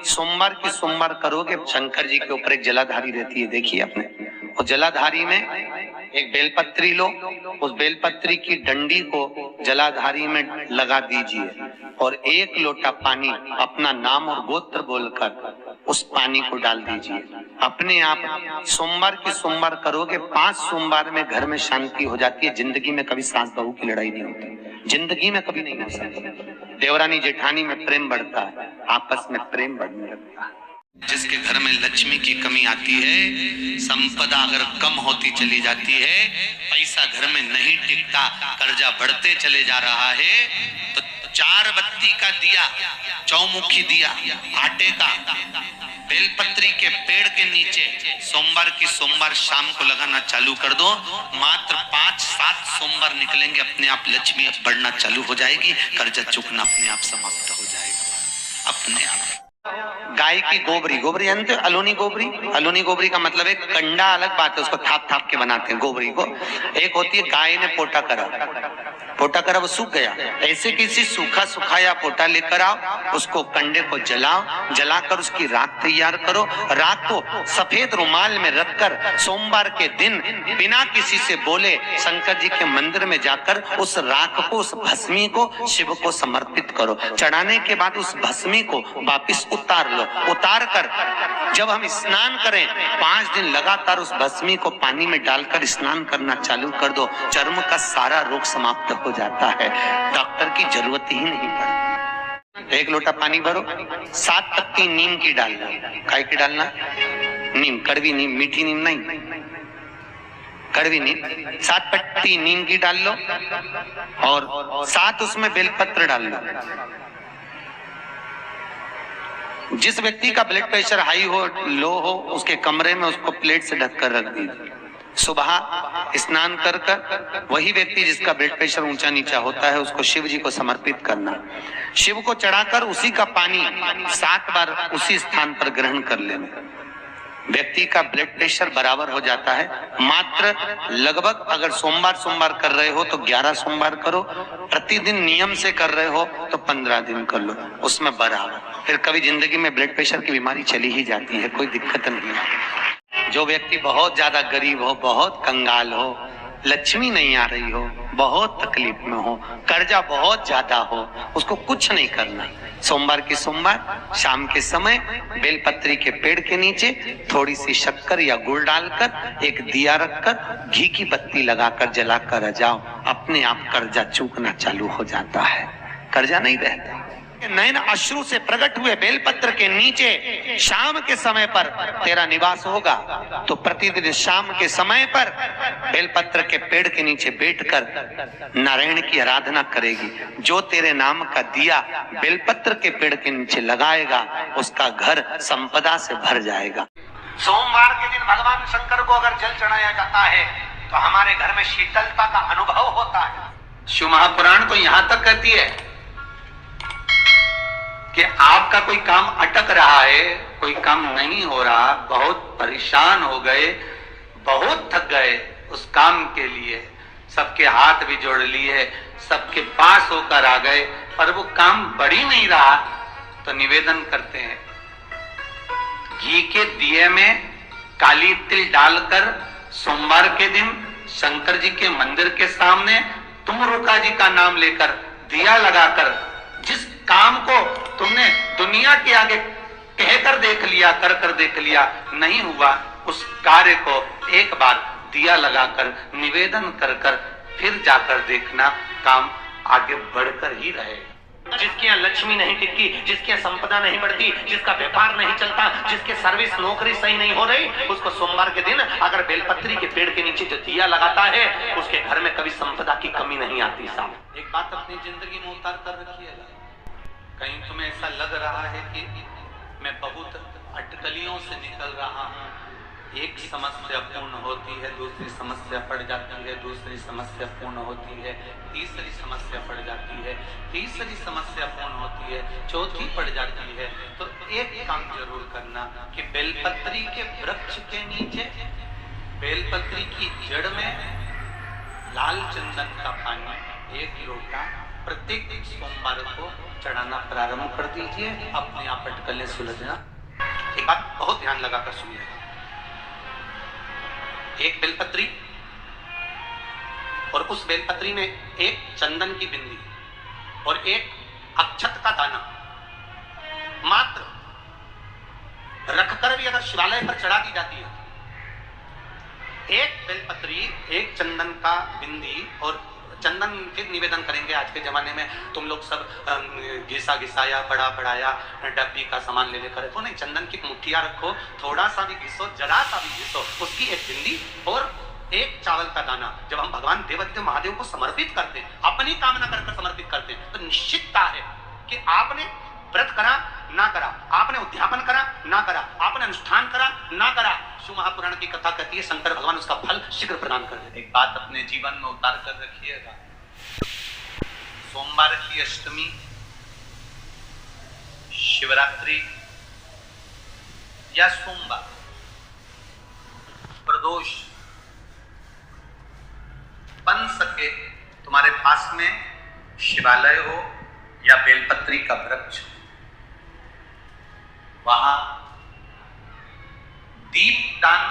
सोमवार की सोमवार करोगे, शंकर जी के ऊपर एक जलाधारी रहती है, देखिए आपने, और जलाधारी में एक बेलपत्री लो, उस बेलपत्री की डंडी को जलाधारी में लगा दीजिए और 1 लोटा पानी अपना नाम और गोत्र बोलकर उस पानी को डाल दीजिए। अपने आप सोमवार की सोमवार करोगे, 5 सोमवार में घर में शांति हो जाती है। जिंदगी में कभी सास बहू की लड़ाई नहीं होती, जिंदगी में कभी नहीं हो सकती। देवरानी जेठानी में प्रेम बढ़ता है, आपस में प्रेम बढ़ने लगता है। जिसके घर में लक्ष्मी की कमी आती है, संपदा अगर कम होती चली जाती है, पैसा घर में नहीं टिकता, कर्जा बढ़ते चले जा रहा है, तो 4 बत्ती का दिया, चौमुखी दिया आटे का, बेलपत्री के पेड़ के नीचे सोमवार की सोमवार शाम को लगाना चालू कर दो। मात्र 5-7 सोमवार निकलेंगे, अपने आप लक्ष्मी बढ़ना चालू हो जाएगी, कर्जा चुकना अपने आप समाप्त हो जाएगा अपने आप। गाय की गोबरी, गोबरी जानते हो, अलोनी गोबरी, अलोनी गोबरी का मतलब एक कंडा अलग बात है, उसको थाप थाप के बनाते हैं गोबरी को। एक होती है गाय ने पोटा करा, पोटा करा वो सूख गया, ऐसे किसी सूखा सुखाया पोटा लेकर आओ, उसको कंडे को जलाओ, जलाकर उसकी राख तैयार करो, राख को सफेद रुमाल में रखकर सोमवार के दिन बिना किसी से बोले शंकर जी के मंदिर में जाकर उस राख को, उस भस्मी को शिव को समर्पित करो। चढ़ाने के बाद उस भस्मी को वापिस उतार लो, उतार कर जब हम स्नान करें 5 दिन लगातार उस भस्मी को पानी में डालकर स्नान करना चालू कर दो, चर्म का सारा रोग समाप्त हो जाता है, डॉक्टर की जरूरत ही नहीं पड़ती। 1 लोटा पानी भरो, 7 पत्ती नीम की डालना, काय की डालना, नीम, कड़वी नीम, मीठी नीम नहीं, कड़वी नीम, 7 पत्ती नीम की डाल लो और 7 उसमें बेलपत्र डाल लो। जिस व्यक्ति का ब्लड प्रेशर हाई हो, लो हो, उसके कमरे में उसको प्लेट से ढककर रख दीजिए। सुबह स्नान कर कर वही व्यक्ति जिसका ब्लड प्रेशर ऊंचा नीचा होता है उसको शिव जी को समर्पित करना, शिव को चढ़ाकर उसी का पानी 7 बार उसी स्थान पर ग्रहण कर लेना। व्यक्ति का ब्लड प्रेशर बराबर हो जाता है। मात्र लगभग अगर सोमवार कर रहे हो तो 11 सोमवार करो, प्रतिदिन नियम से कर रहे हो तो 15 दिन कर लो, उसमें बराबर। फिर कभी जिंदगी में ब्लड प्रेशर की बीमारी चली ही जाती है, कोई दिक्कत नहीं है। जो व्यक्ति बहुत ज्यादा गरीब हो, बहुत कंगाल हो, लक्ष्मी नहीं आ रही हो, बहुत तकलीफ में हो, कर्जा बहुत ज्यादा हो, उसको कुछ नहीं करना। सोमवार की सोमवार शाम के समय बेलपत्री के पेड़ के नीचे थोड़ी सी शक्कर या गुड़ डालकर एक दिया रखकर घी की बत्ती लगाकर जलाकर जाओ, अपने आप कर्जा चूकना चालू हो जाता है, कर्जा नहीं रहता। नयन अश्रु से प्रकट हुए बेलपत्र के नीचे शाम के समय पर तेरा निवास होगा, तो प्रतिदिन शाम के समय पर बेलपत्र के पेड़ के नीचे बैठकर नारायण की आराधना करेगी। जो तेरे नाम का दिया बेलपत्र के पेड़ के नीचे लगाएगा उसका घर संपदा से भर जाएगा। सोमवार के दिन भगवान शंकर को अगर जल चढ़ाया जाता है तो हमारे घर में शीतलता का अनुभव होता है। शिव महापुराण तो यहाँ तक कहती है कि आपका कोई काम अटक रहा है, कोई काम नहीं हो रहा, बहुत परेशान हो गए, बहुत थक गए उस काम के लिए, सबके हाथ भी जोड़ लिए, सबके पास होकर आ गए, पर वो काम बढ़ ही नहीं रहा, तो निवेदन करते हैं घी के दिए में काली तिल डालकर सोमवार के दिन शंकर जी के मंदिर के सामने तुम रुका जी का नाम लेकर दिया लगाकर, जिस काम को तुमने दुनिया के आगे कहकर देख लिया, कर देख लिया, नहीं हुआ, उस कार्य को एक बार दिया लगाकर निवेदन कर फिर जाकर देखना, काम आगे बढ़कर ही रहेगा। जिसके यहाँ लक्ष्मी नहीं टिकती, जिसके यहाँ संपदा नहीं बढ़ती, जिसका व्यापार नहीं चलता, जिसके सर्विस नौकरी सही नहीं हो रही, उसको सोमवार के दिन अगर बेलपत्री के पेड़ के नीचे जो दिया लगाता है उसके घर में कभी संपदा की कमी नहीं आती। साहब एक बात अपनी जिंदगी में उतार कर रखिएगा। कहीं तुम्हें ऐसा लग रहा है कि मैं बहुत अटकलियों से निकल रहा हूँ, एक समस्या पूर्ण होती है, दूसरी समस्या पड़ जाती है, दूसरी समस्या पूर्ण होती है, तीसरी समस्या पड़ जाती है, तीसरी समस्या पूर्ण होती है, चौथी पड़ जाती है, तो एक काम जरूर करना कि बेलपत्री के वृक्ष के नीचे बेलपत्री की जड़ में लाल चंदन का पानी 1 लोटा प्रत्येक सोमवार को चढ़ाना प्रारंभ कर दीजिए, अपने आप अटकलें सुलझना। एक बात बहुत ध्यान लगाकर सुनिएगा, एक बेलपत्री और उस बेलपत्री में एक चंदन की बिंदी और एक अक्षत का दाना मात्र रखकर भी अगर शिवालय पर चढ़ा दी जाती है, एक बेलपत्री, एक चंदन का बिंदी और चंदन फिर निवेदन करेंगे। आज के जमाने में तुम लोग सब घिसा घिसाया बड़ा बढ़ाया डब्बी का सामान ले लेकर, तो नहीं, चंदन की मुठ्ठियां रखो, थोड़ा सा भी घिसो, जरा सा भी घिसो, उसकी एक बिंदी और एक चावल का दाना। जब हम भगवान देवाधिदेव महादेव को समर्पित करते हैं, अपनी कामना कर समर्पित करते हैं, तो निश्चितता है कि आपने व्रत करा ना करा, आपने उद्यापन करा ना करा, आपने अनुष्ठान करा ना करा, शिव महापुराण की कथा कहती है शंकर भगवान उसका फल शीघ्र प्रदान कर देते। एक बात अपने जीवन में उतार कर रखिएगा, सोमवार की अष्टमी, शिवरात्रि या सोमवार, प्रदोष बन सके तुम्हारे पास में शिवालय हो या बेलपत्री का वृक्ष, वहां दीपदान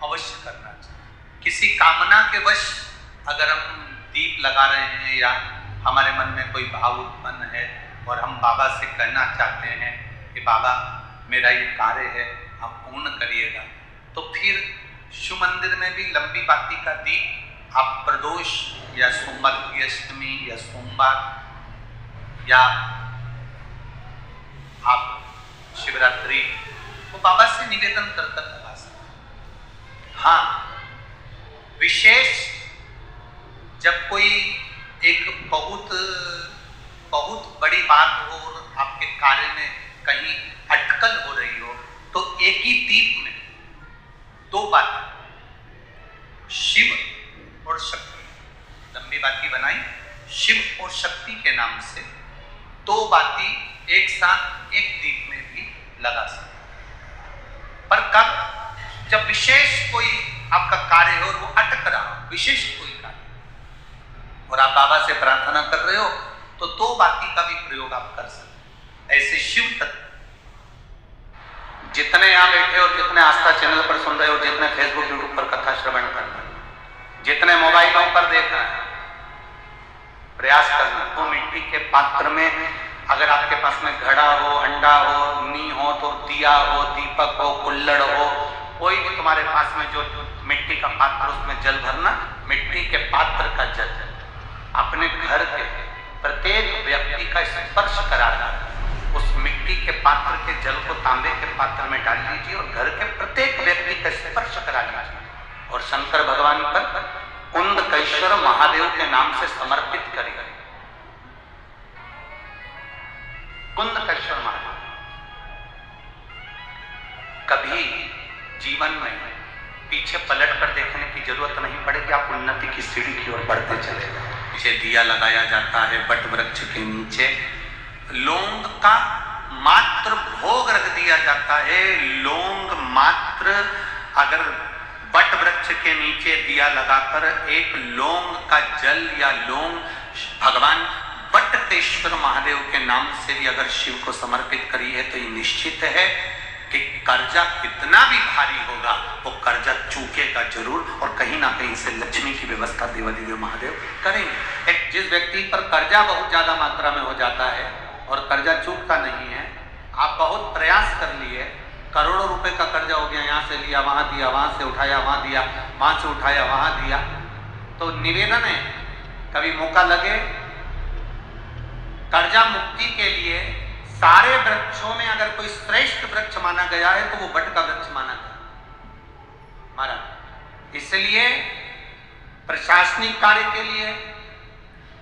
अवश्य करना चाहिए। किसी कामना के वश अगर हम दीप लगा रहे हैं या हमारे मन में कोई भाव उत्पन्न है और हम बाबा से कहना चाहते हैं कि बाबा मेरा ये कार्य है आप पूर्ण करिएगा, तो फिर शिव मंदिर में भी लंबी बाती का दीप आप प्रदोष या सोमवार की अष्टमी या सोमवार या आप शिवरात्रि वो बाबा से निवेदन कर लगा सकते। हाँ, विशेष जब कोई एक बहुत बड़ी बात हो और आपके कार्य में कहीं अटकल हो रही हो, तो एक ही दीप में दो बातें, शिव और शक्ति, लंबी बाती बनाई, शिव और शक्ति के नाम से दो बाती एक साथ एक दीप में भी लगा सकते। पर कब? जब विशेष कोई आपका कार्य हो और वो अटक रहा हो, विशेष कोई कार्य, और आप बाबा से प्रार्थना कर रहे हो, तो दो बाती का भी प्रयोग आप कर सकते। ऐसे शिव तत्व जितने यहां बैठे और जितने आस्था चैनल पर सुन रहे हो, जितने फेसबुक यूट्यूब पर कथा श्रवण कर रहे हो, जितने मोबाइलों पर देख रहे हैं, प्रयास करना तो मिट्टी के पात्र में, अगर आपके पास में घड़ा हो, अंडा हो, नी हो, तो दिया हो, दीपक हो, कुल्लड़ हो, कोई भी तुम्हारे पास में जो मिट्टी का पात्र, उसमें जल भरना। मिट्टी के पात्र का जल अपने घर के प्रत्येक व्यक्ति का स्पर्श कराना, उस मिट्टी के पात्र के जल को तांबे के पात्र में डाल लीजिए और घर के प्रत्येक व्यक्ति का स्पर्श करा लीजिए और शंकर भगवान पर कुंडकेश्वर महादेव के नाम से समर्पित करिए। कुंडकेश्वर महादेव, कभी जीवन में पीछे पलट कर देखने की जरूरत नहीं पड़ेगी, आप उन्नति की सीढ़ी की ओर बढ़ते चले जाए। पीछे दिया लगाया जाता है बट वृक्ष के नीचे, लौंग का मात्र भोग रख दिया जाता है। लौंग मात्र, अगर बट वृक्ष के नीचे दिया लगाकर एक लौंग का जल या लौंग भगवान बटकेश्वर महादेव के नाम से भी अगर शिव को समर्पित करी है, तो ये निश्चित है कि कर्जा कितना भी भारी होगा, वो कर्जा चूकेगा जरूर और कहीं ना कहीं से लक्ष्मी की व्यवस्था देवाधिदेव महादेव करेंगे। एक जिस व्यक्ति पर कर्जा बहुत ज्यादा मात्रा में हो जाता है और कर्जा चूकता नहीं है, आप बहुत प्रयास कर लिए, करोड़ों रुपए का कर्जा हो गया, यहाँ से लिया वहां दिया, वहां से उठाया वहां दिया, वहां से उठाया वहां दिया, तो निवेदन है कभी मौका लगे कर्जा मुक्ति के लिए सारे वृक्षों में अगर कोई श्रेष्ठ वृक्ष माना गया है तो वो बट का वृक्ष माना गया महाराज। इसलिए प्रशासनिक कार्य के लिए,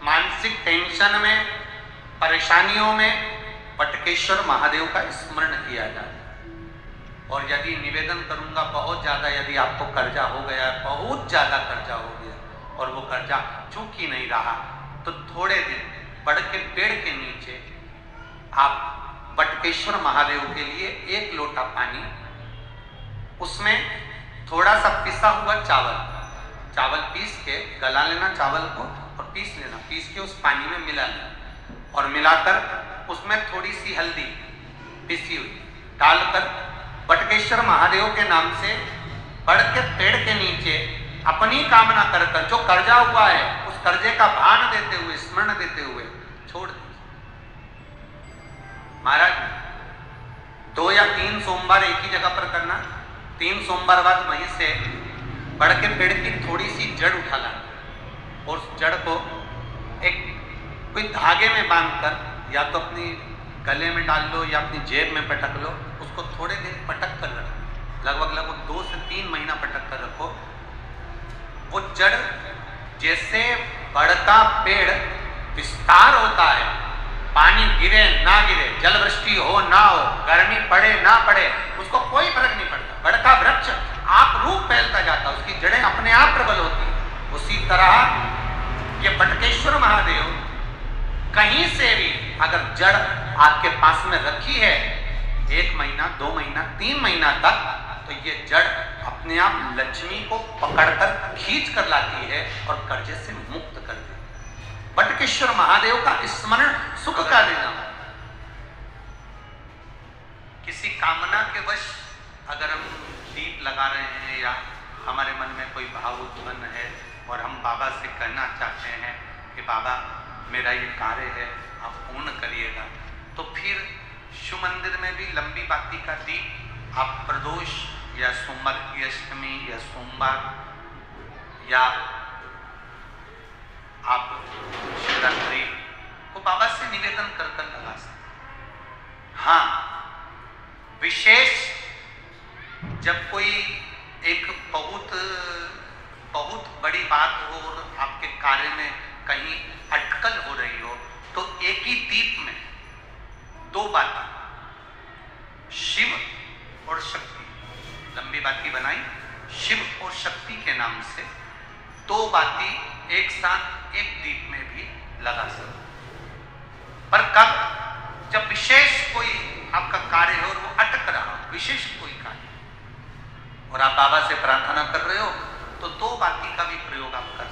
मानसिक टेंशन में, परेशानियों में बटकेश्वर महादेव का स्मरण किया जाए। और यदि निवेदन करूंगा बहुत ज्यादा, यदि आपको कर्जा हो गया, बहुत ज्यादा कर्जा हो गया और वो कर्जा चूक ही नहीं रहा, तो थोड़े दिन बड़ के पेड़ के नीचे आप बटकेश्वर महादेव के लिए एक लोटा पानी, उसमें थोड़ा सा पिसा हुआ चावल पीस के गला लेना, चावल को और पीस लेना, पीस के उस पानी में मिला लेना। और मिलाकर उसमें थोड़ी सी हल्दी पिसी हुई डालकर बटकेश्वर महादेव के नाम से बड़ के पेड़ के नीचे अपनी कामना कर कर जो कर्जा हुआ है उस कर्जे का भान देते हुए, स्मरण देते हुए छोड़ दीजिए। महाराज 2 या 3 सोमवार एक ही जगह पर करना, 3 सोमवार बाद वहीं से बड़ के पेड़ की थोड़ी सी जड़ उठा लाना और उस जड़ को एक कोई धागे में बांधकर या तो अपनी गले में डाल लो या अपनी जेब में पटक लो, उसको थोड़े दिन पटक कर रखो, लगभग 2 से 3 महीना पटक कर रखो। वो जड़ जैसे बड़ का पेड़ विस्तार होता है, पानी गिरे ना गिरे, जल वृष्टि हो ना हो, गर्मी पड़े ना पड़े, उसको कोई फर्क नहीं पड़ता, बड़ का वृक्ष आप रूप फैलता जाता, उसकी जड़ें अपने आप प्रबल होती। उसी तरह ये बटकेश्वर महादेव कहीं से भी अगर जड़ आपके पास में रखी है 1 महीना, 2 महीना, 3 महीना तक, तो ये जड़ अपने आप लक्ष्मी को पकड़कर खींच कर लाती है और कर्जे से मुक्त कर देती है। बटकेश्वर महादेव का स्मरण सुख का देना। किसी कामना के वश अगर हम दीप लगा रहे हैं या हमारे मन में कोई भाव उत्पन्न है और हम बाबा से कहना चाहते हैं कि बाबा मेरा ये कार्य है आप पूर्ण करिएगा, तो फिर शिव मंदिर में भी लंबी बाती का दीप आप प्रदोष या सोमवार की अष्टमी या सोमवार या आप शिवरात्रि को बाबा से निवेदन कर कर लगा सकते। हाँ, विशेष जब कोई एक बहुत बड़ी बात हो और आपके कार्य में कहीं अटकल हो रही हो, तो एक ही दीप में 2 बाती, शिव और शक्ति, लंबी बाती बनाई, शिव और शक्ति के नाम से 2 बाती एक साथ एक दीप में भी लगा सकते। पर कब? जब विशेष कोई आपका कार्य हो और वो अटक रहा, विशेष कोई कार्य, और आप बाबा से प्रार्थना कर रहे हो, तो 2 बाती का भी प्रयोग आप कर